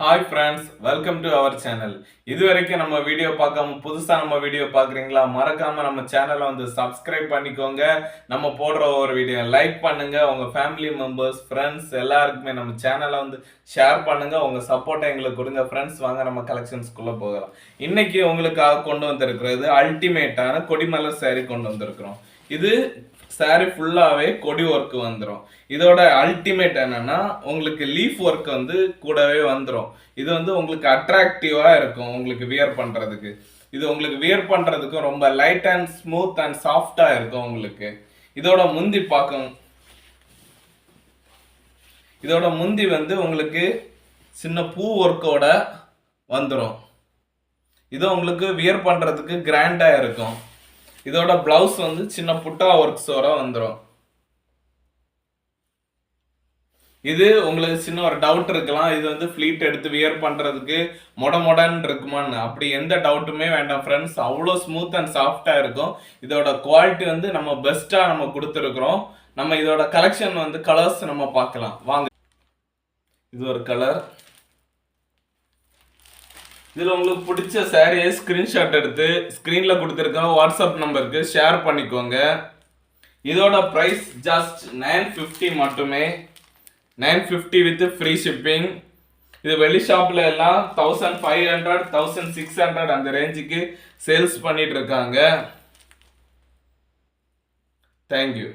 Hi friends, welcome to our channel. இது வரைக்கும் நம்ம வீடியோ பார்க்காம புதுசாக நம்ம வீடியோ பார்க்குறீங்களா? மறக்காம நம்ம சேனலை வந்து சப்ஸ்கிரைப் பண்ணிக்கோங்க. நம்ம போடுற ஒரு வீடியோ லைக் பண்ணுங்க. உங்க ஃபேமிலி மெம்பர்ஸ், ஃப்ரெண்ட்ஸ் எல்லாருக்குமே நம்ம சேனலை வந்து ஷேர் பண்ணுங்க. உங்க சப்போர்ட்டை எங்களுக்கு கொடுங்க ஃப்ரெண்ட்ஸ். வாங்க நம்ம கலெக்ஷன்ஸ்குள்ள போகலாம். இன்னைக்கு உங்களுக்காக கொண்டு வந்திருக்கிறது அல்டிமேட்டான கொடிமலர் saree கொண்டு வந்திருக்கிறோம். இது saree ஃபுல்லாவே கொடி ஒர்க் வந்துடும். இதோட அல்டிமேட் என்னன்னா உங்களுக்கு லீஃப் ஒர்க் வந்து கூடவே வந்துடும். இது வந்து உங்களுக்கு அட்ராக்டிவா இருக்கும் உங்களுக்கு வியர் பண்றதுக்கு. இது உங்களுக்கு வியர் பண்றதுக்கும் ரொம்ப லைட் அண்ட் ஸ்மூத் அண்ட் சாஃப்டா இருக்கும் உங்களுக்கு. இதோட முந்தி பார்க்கும். இதோட முந்தி வந்து உங்களுக்கு சின்ன பூ ஒர்க்கோட வந்துடும். இது உங்களுக்கு வியர் பண்றதுக்கு கிராண்டா இருக்கும். இதோட பிளவுஸ் வந்து சின்ன புட்டா ஒர்க்ஸோட வந்துடும். இது உங்களுக்கு சின்ன ஒரு டவுட் இருக்கலாம், இது வந்து ஃபிளீட் எடுத்து வியர் பண்றதுக்கு மொடன்னு இருக்குமான்னு. அப்படி எந்த டவுட்டுமே வேண்டாம் ஃப்ரெண்ட்ஸ். அவ்வளோ ஸ்மூத் அண்ட் சாஃப்டா இருக்கும். இதோட குவாலிட்டி வந்து நம்ம பெஸ்டா நம்ம கொடுத்துருக்குறோம். நம்ம இதோட கலெக்ஷன் வந்து கலர்ஸ் நம்ம பார்க்கலாம் வாங்க. இது ஒரு கலர். இதுல உங்களுக்கு பிடிச்ச சாரியை ஸ்கிரீன்ஷாட் எடுத்து ஸ்கிரீன்ல கொடுத்துருக்கோம் வாட்ஸ்அப் நம்பருக்கு ஷேர் பண்ணிக்கோங்க. இதோட பிரைஸ் ஜஸ்ட் 950 மட்டுமே. 950 வித் ஃப்ரீ ஷிப்பிங். இது வெளி ஷாப்ல எல்லாம் 1500 1600 அந்த ரேஞ்சுக்கு சேல்ஸ் பண்ணிட்டு இருக்காங்க. தேங்க்யூ.